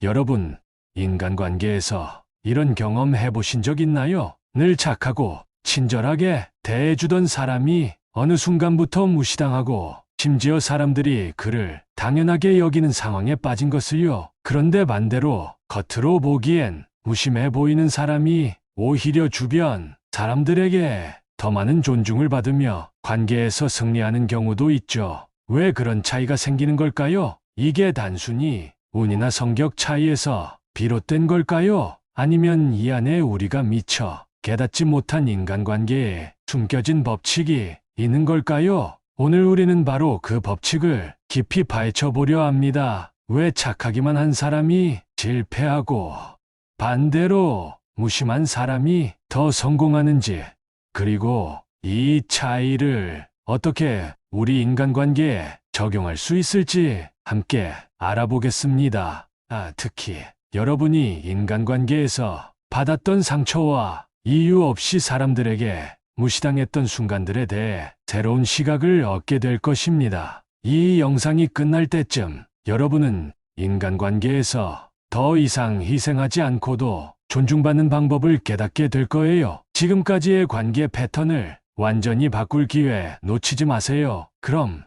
여러분, 인간관계에서 이런 경험 해보신 적 있나요? 늘 착하고 친절하게 대해주던 사람이 어느 순간부터 무시당하고 심지어 사람들이 그를 당연하게 여기는 상황에 빠진 것을요. 그런데 반대로 겉으로 보기엔 무심해 보이는 사람이 오히려 주변 사람들에게 더 많은 존중을 받으며 관계에서 승리하는 경우도 있죠. 왜 그런 차이가 생기는 걸까요? 이게 단순히 운이나 성격 차이에서 비롯된 걸까요? 아니면 이 안에 우리가 미처 깨닫지 못한 인간관계에 숨겨진 법칙이 있는 걸까요? 오늘 우리는 바로 그 법칙을 깊이 파헤쳐 보려 합니다. 왜 착하기만 한 사람이 실패하고 반대로 무심한 사람이 더 성공하는지, 그리고 이 차이를 어떻게 우리 인간관계에 적용할 수 있을지 함께 알아보겠습니다. 특히 여러분이 인간관계에서 받았던 상처와 이유 없이 사람들에게 무시당했던 순간들에 대해 새로운 시각을 얻게 될 것입니다. 이 영상이 끝날 때쯤 여러분은 인간관계에서 더 이상 희생하지 않고도 존중받는 방법을 깨닫게 될 거예요. 지금까지의 관계 패턴을 완전히 바꿀 기회 놓치지 마세요. 그럼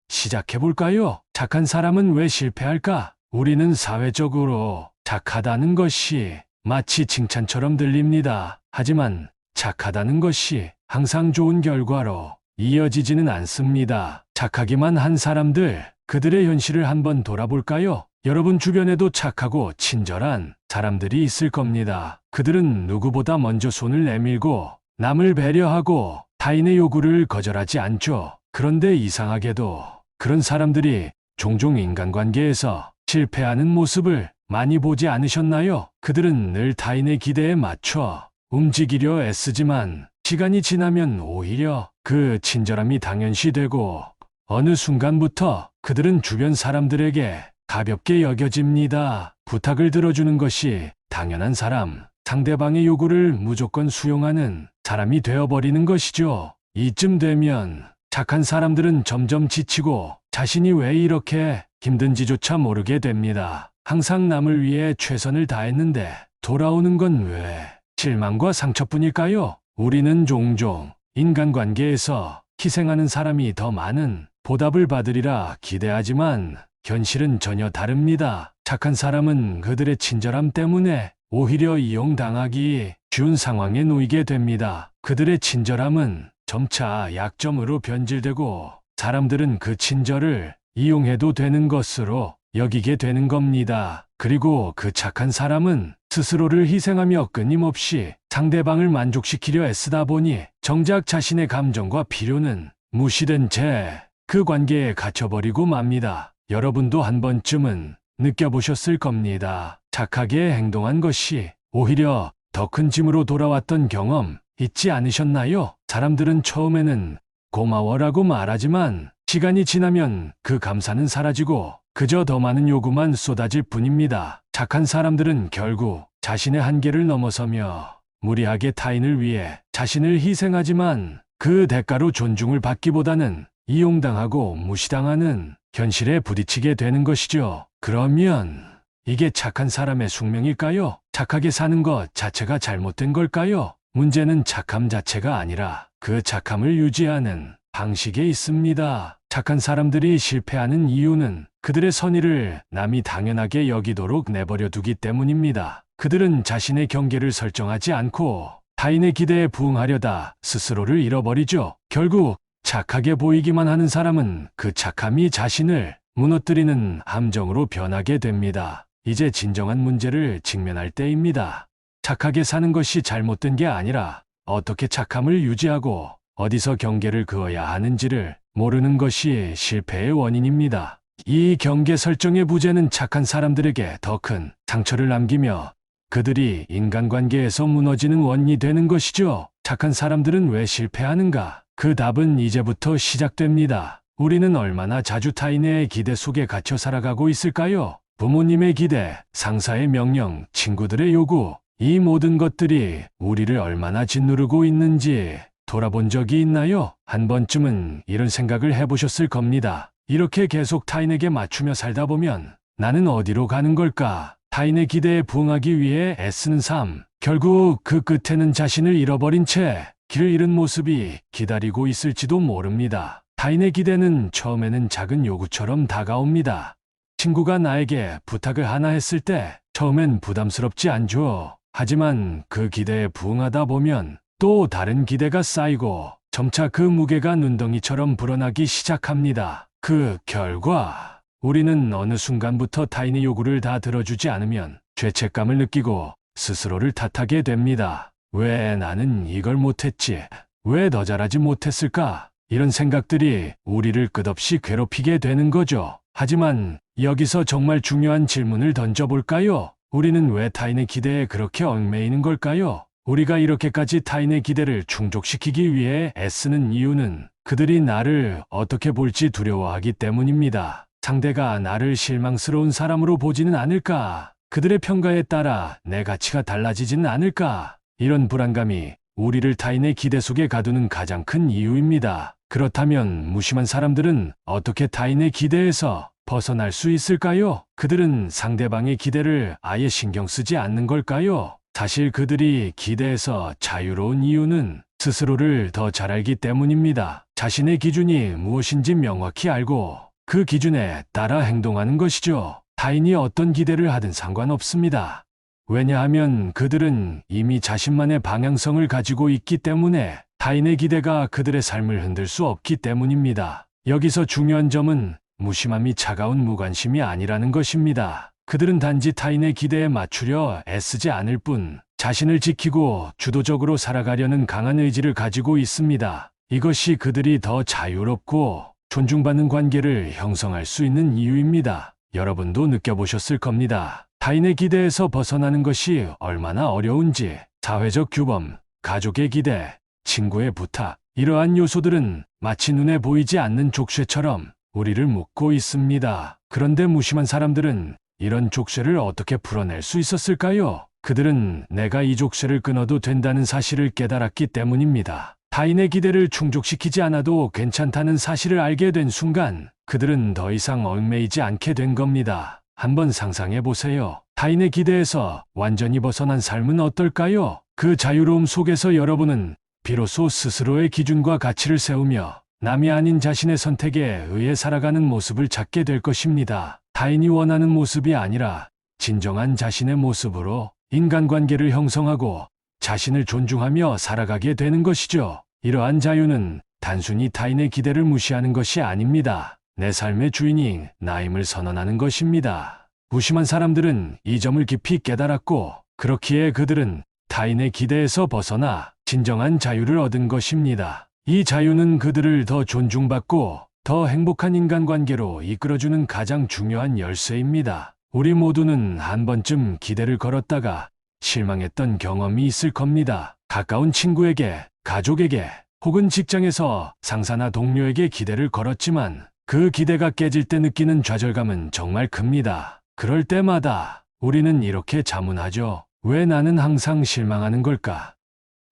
시작해볼까요? 착한 사람은 왜 실패할까? 우리는 사회적으로 착하다는 것이 마치 칭찬처럼 들립니다. 하지만 착하다는 것이 항상 좋은 결과로 이어지지는 않습니다. 착하기만 한 사람들, 그들의 현실을 한번 돌아볼까요? 여러분 주변에도 착하고 친절한 사람들이 있을 겁니다. 그들은 누구보다 먼저 손을 내밀고 남을 배려하고 타인의 요구를 거절하지 않죠. 그런데 이상하게도 그런 사람들이 종종 인간관계에서 실패하는 모습을 많이 보지 않으셨나요? 그들은 늘 타인의 기대에 맞춰 움직이려 애쓰지만 시간이 지나면 오히려 그 친절함이 당연시되고 어느 순간부터 그들은 주변 사람들에게 가볍게 여겨집니다. 부탁을 들어주는 것이 당연한 사람, 상대방의 요구를 무조건 수용하는 사람이 되어버리는 것이죠. 이쯤 되면 착한 사람들은 점점 지치고 자신이 왜 이렇게 힘든지조차 모르게 됩니다. 항상 남을 위해 최선을 다했는데 돌아오는 건 왜 실망과 상처뿐일까요? 우리는 종종 인간관계에서 희생하는 사람이 더 많은 보답을 받으리라 기대하지만 현실은 전혀 다릅니다. 착한 사람은 그들의 친절함 때문에 오히려 이용당하기 쉬운 상황에 놓이게 됩니다. 그들의 친절함은 점차 약점으로 변질되고 사람들은 그 친절을 이용해도 되는 것으로 여기게 되는 겁니다. 그리고 그 착한 사람은 스스로를 희생하며 끊임없이 상대방을 만족시키려 애쓰다 보니 정작 자신의 감정과 필요는 무시된 채 그 관계에 갇혀버리고 맙니다. 여러분도 한 번쯤은 느껴보셨을 겁니다. 착하게 행동한 것이 오히려 더 큰 짐으로 돌아왔던 경험 있지 않으셨나요? 사람들은 처음에는 고마워라고 말하지만 시간이 지나면 그 감사는 사라지고 그저 더 많은 요구만 쏟아질 뿐입니다. 착한 사람들은 결국 자신의 한계를 넘어서며 무리하게 타인을 위해 자신을 희생하지만 그 대가로 존중을 받기보다는 이용당하고 무시당하는 현실에 부딪히게 되는 것이죠. 그러면 이게 착한 사람의 숙명일까요? 착하게 사는 것 자체가 잘못된 걸까요? 문제는 착함 자체가 아니라 그 착함을 유지하는 방식에 있습니다. 착한 사람들이 실패하는 이유는 그들의 선의를 남이 당연하게 여기도록 내버려 두기 때문입니다. 그들은 자신의 경계를 설정하지 않고 타인의 기대에 부응하려다 스스로를 잃어버리죠. 결국 착하게 보이기만 하는 사람은 그 착함이 자신을 무너뜨리는 함정으로 변하게 됩니다. 이제 진정한 문제를 직면할 때입니다. 착하게 사는 것이 잘못된 게 아니라 어떻게 착함을 유지하고 어디서 경계를 그어야 하는지를 모르는 것이 실패의 원인입니다. 이 경계 설정의 부재는 착한 사람들에게 더 큰 상처를 남기며 그들이 인간관계에서 무너지는 원인이 되는 것이죠. 착한 사람들은 왜 실패하는가? 그 답은 이제부터 시작됩니다. 우리는 얼마나 자주 타인의 기대 속에 갇혀 살아가고 있을까요? 부모님의 기대, 상사의 명령, 친구들의 요구, 이 모든 것들이 우리를 얼마나 짓누르고 있는지 돌아본 적이 있나요? 한 번쯤은 이런 생각을 해보셨을 겁니다. 이렇게 계속 타인에게 맞추며 살다 보면 나는 어디로 가는 걸까? 타인의 기대에 부응하기 위해 애쓰는 삶. 결국 그 끝에는 자신을 잃어버린 채 길을 잃은 모습이 기다리고 있을지도 모릅니다. 타인의 기대는 처음에는 작은 요구처럼 다가옵니다. 친구가 나에게 부탁을 하나 했을 때 처음엔 부담스럽지 않죠. 하지만 그 기대에 부응하다 보면 또 다른 기대가 쌓이고 점차 그 무게가 눈덩이처럼 불어나기 시작합니다. 그 결과 우리는 어느 순간부터 타인의 요구를 다 들어주지 않으면 죄책감을 느끼고 스스로를 탓하게 됩니다. 왜 나는 이걸 못했지? 왜 더 잘하지 못했을까? 이런 생각들이 우리를 끝없이 괴롭히게 되는 거죠. 하지만 여기서 정말 중요한 질문을 던져볼까요? 우리는 왜 타인의 기대에 그렇게 얽매이는 걸까요? 우리가 이렇게까지 타인의 기대를 충족시키기 위해 애쓰는 이유는 그들이 나를 어떻게 볼지 두려워하기 때문입니다. 상대가 나를 실망스러운 사람으로 보지는 않을까? 그들의 평가에 따라 내 가치가 달라지지는 않을까? 이런 불안감이 우리를 타인의 기대 속에 가두는 가장 큰 이유입니다. 그렇다면 무심한 사람들은 어떻게 타인의 기대에서 벗어날 수 있을까요? 그들은 상대방의 기대를 아예 신경 쓰지 않는 걸까요? 사실 그들이 기대에서 자유로운 이유는 스스로를 더 잘 알기 때문입니다. 자신의 기준이 무엇인지 명확히 알고 그 기준에 따라 행동하는 것이죠. 타인이 어떤 기대를 하든 상관없습니다. 왜냐하면 그들은 이미 자신만의 방향성을 가지고 있기 때문에 타인의 기대가 그들의 삶을 흔들 수 없기 때문입니다. 여기서 중요한 점은 무심함이 차가운 무관심이 아니라는 것입니다. 그들은 단지 타인의 기대에 맞추려 애쓰지 않을 뿐 자신을 지키고 주도적으로 살아가려는 강한 의지를 가지고 있습니다. 이것이 그들이 더 자유롭고 존중받는 관계를 형성할 수 있는 이유입니다. 여러분도 느껴보셨을 겁니다. 타인의 기대에서 벗어나는 것이 얼마나 어려운지. 사회적 규범, 가족의 기대, 친구의 부탁, 이러한 요소들은 마치 눈에 보이지 않는 족쇄처럼 우리를 묶고 있습니다. 그런데 무심한 사람들은 이런 족쇄를 어떻게 풀어낼 수 있었을까요? 그들은 내가 이 족쇄를 끊어도 된다는 사실을 깨달았기 때문입니다. 타인의 기대를 충족시키지 않아도 괜찮다는 사실을 알게 된 순간 그들은 더 이상 얽매이지 않게 된 겁니다. 한번 상상해 보세요. 타인의 기대에서 완전히 벗어난 삶은 어떨까요? 그 자유로움 속에서 여러분은 비로소 스스로의 기준과 가치를 세우며 남이 아닌 자신의 선택에 의해 살아가는 모습을 찾게 될 것입니다. 타인이 원하는 모습이 아니라 진정한 자신의 모습으로 인간관계를 형성하고 자신을 존중하며 살아가게 되는 것이죠. 이러한 자유는 단순히 타인의 기대를 무시하는 것이 아닙니다. 내 삶의 주인이 나임을 선언하는 것입니다. 무심한 사람들은 이 점을 깊이 깨달았고 그렇기에 그들은 타인의 기대에서 벗어나 진정한 자유를 얻은 것입니다. 이 자유는 그들을 더 존중받고 더 행복한 인간관계로 이끌어주는 가장 중요한 열쇠입니다. 우리 모두는 한 번쯤 기대를 걸었다가 실망했던 경험이 있을 겁니다. 가까운 친구에게, 가족에게, 혹은 직장에서 상사나 동료에게 기대를 걸었지만 그 기대가 깨질 때 느끼는 좌절감은 정말 큽니다. 그럴 때마다 우리는 이렇게 자문하죠. 왜 나는 항상 실망하는 걸까?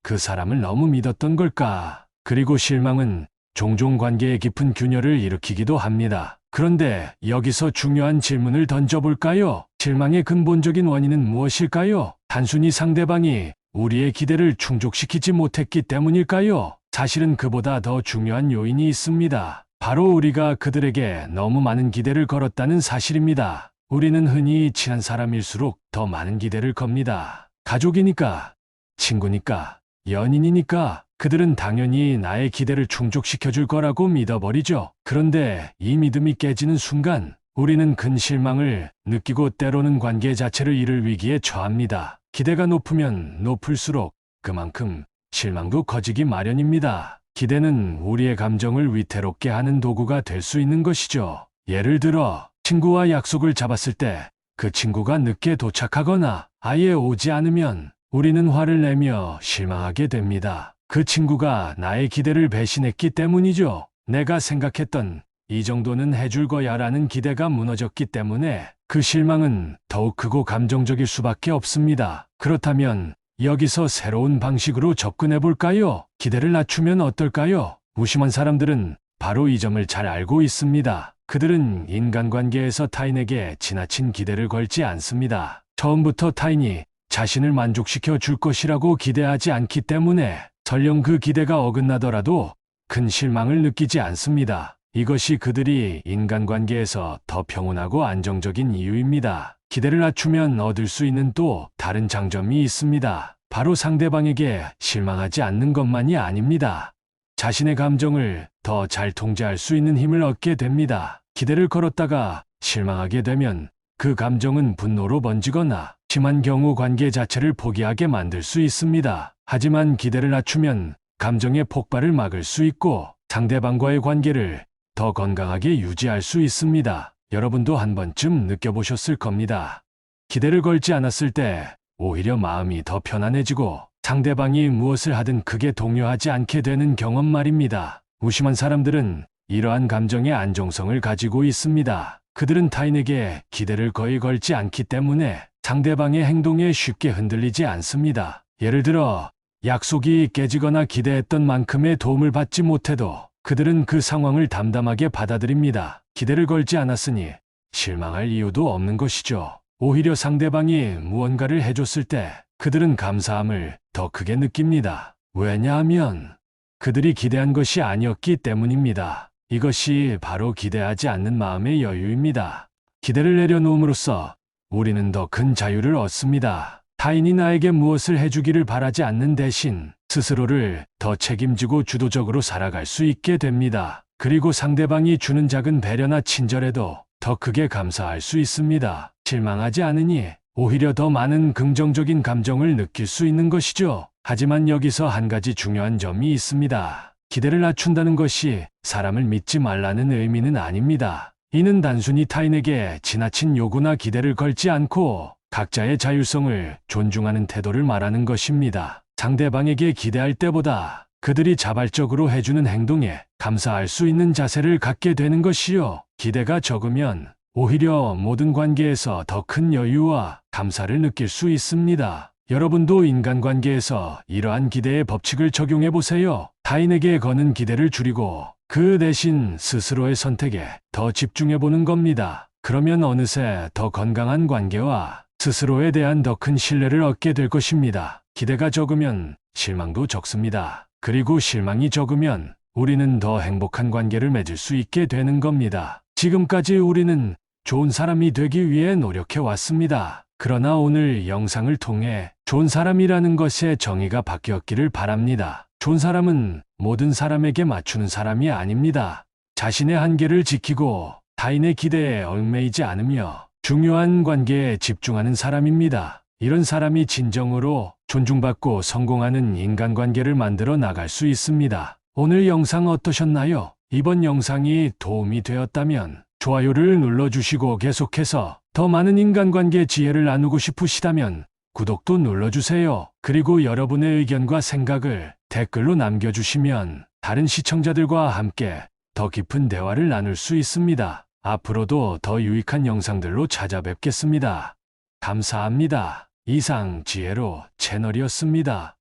그 사람을 너무 믿었던 걸까? 그리고 실망은 종종 관계에 깊은 균열을 일으키기도 합니다. 그런데 여기서 중요한 질문을 던져볼까요? 실망의 근본적인 원인은 무엇일까요? 단순히 상대방이 우리의 기대를 충족시키지 못했기 때문일까요? 사실은 그보다 더 중요한 요인이 있습니다. 바로 우리가 그들에게 너무 많은 기대를 걸었다는 사실입니다. 우리는 흔히 친한 사람일수록 더 많은 기대를 겁니다. 가족이니까, 친구니까, 연인이니까 그들은 당연히 나의 기대를 충족시켜줄 거라고 믿어버리죠. 그런데 이 믿음이 깨지는 순간 우리는 큰 실망을 느끼고 때로는 관계 자체를 잃을 위기에 처합니다. 기대가 높으면 높을수록 그만큼 실망도 커지기 마련입니다. 기대는 우리의 감정을 위태롭게 하는 도구가 될 수 있는 것이죠. 예를 들어 친구와 약속을 잡았을 때 그 친구가 늦게 도착하거나 아예 오지 않으면 우리는 화를 내며 실망하게 됩니다. 그 친구가 나의 기대를 배신했기 때문이죠. 내가 생각했던 이 정도는 해줄 거야 라는 기대가 무너졌기 때문에 그 실망은 더욱 크고 감정적일 수밖에 없습니다. 그렇다면 여기서 새로운 방식으로 접근해 볼까요? 기대를 낮추면 어떨까요? 무심한 사람들은 바로 이 점을 잘 알고 있습니다. 그들은 인간관계에서 타인에게 지나친 기대를 걸지 않습니다. 처음부터 타인이 자신을 만족시켜 줄 것이라고 기대하지 않기 때문에 설령 그 기대가 어긋나더라도 큰 실망을 느끼지 않습니다. 이것이 그들이 인간관계에서 더 평온하고 안정적인 이유입니다. 기대를 낮추면 얻을 수 있는 또 다른 장점이 있습니다. 바로 상대방에게 실망하지 않는 것만이 아닙니다. 자신의 감정을 더 잘 통제할 수 있는 힘을 얻게 됩니다. 기대를 걸었다가 실망하게 되면 그 감정은 분노로 번지거나 심한 경우 관계 자체를 포기하게 만들 수 있습니다. 하지만 기대를 낮추면 감정의 폭발을 막을 수 있고 상대방과의 관계를 더 건강하게 유지할 수 있습니다. 여러분도 한 번쯤 느껴보셨을 겁니다. 기대를 걸지 않았을 때 오히려 마음이 더 편안해지고 상대방이 무엇을 하든 크게 동요하지 않게 되는 경험 말입니다. 무심한 사람들은 이러한 감정의 안정성을 가지고 있습니다. 그들은 타인에게 기대를 거의 걸지 않기 때문에 상대방의 행동에 쉽게 흔들리지 않습니다. 예를 들어 약속이 깨지거나 기대했던 만큼의 도움을 받지 못해도 그들은 그 상황을 담담하게 받아들입니다. 기대를 걸지 않았으니 실망할 이유도 없는 것이죠. 오히려 상대방이 무언가를 해줬을 때 그들은 감사함을 더 크게 느낍니다. 왜냐하면 그들이 기대한 것이 아니었기 때문입니다. 이것이 바로 기대하지 않는 마음의 여유입니다. 기대를 내려놓음으로써 우리는 더 큰 자유를 얻습니다. 타인이 나에게 무엇을 해주기를 바라지 않는 대신 스스로를 더 책임지고 주도적으로 살아갈 수 있게 됩니다. 그리고 상대방이 주는 작은 배려나 친절에도 더 크게 감사할 수 있습니다. 실망하지 않으니 오히려 더 많은 긍정적인 감정을 느낄 수 있는 것이죠. 하지만 여기서 한 가지 중요한 점이 있습니다. 기대를 낮춘다는 것이 사람을 믿지 말라는 의미는 아닙니다. 이는 단순히 타인에게 지나친 요구나 기대를 걸지 않고 각자의 자율성을 존중하는 태도를 말하는 것입니다. 상대방에게 기대할 때보다 그들이 자발적으로 해주는 행동에 감사할 수 있는 자세를 갖게 되는 것이요. 기대가 적으면 오히려 모든 관계에서 더 큰 여유와 감사를 느낄 수 있습니다. 여러분도 인간관계에서 이러한 기대의 법칙을 적용해 보세요. 타인에게 거는 기대를 줄이고 그 대신 스스로의 선택에 더 집중해 보는 겁니다. 그러면 어느새 더 건강한 관계와 스스로에 대한 더 큰 신뢰를 얻게 될 것입니다. 기대가 적으면 실망도 적습니다. 그리고 실망이 적으면 우리는 더 행복한 관계를 맺을 수 있게 되는 겁니다. 지금까지 우리는 좋은 사람이 되기 위해 노력해 왔습니다. 그러나 오늘 영상을 통해 좋은 사람이라는 것의 정의가 바뀌었기를 바랍니다. 좋은 사람은 모든 사람에게 맞추는 사람이 아닙니다. 자신의 한계를 지키고 타인의 기대에 얽매이지 않으며 중요한 관계에 집중하는 사람입니다. 이런 사람이 진정으로 존중받고 성공하는 인간관계를 만들어 나갈 수 있습니다. 오늘 영상 어떠셨나요? 이번 영상이 도움이 되었다면 좋아요를 눌러주시고 계속해서 더 많은 인간관계 지혜를 나누고 싶으시다면 구독도 눌러주세요. 그리고 여러분의 의견과 생각을 댓글로 남겨주시면 다른 시청자들과 함께 더 깊은 대화를 나눌 수 있습니다. 앞으로도 더 유익한 영상들로 찾아뵙겠습니다. 감사합니다. 이상 지혜로 채널이었습니다.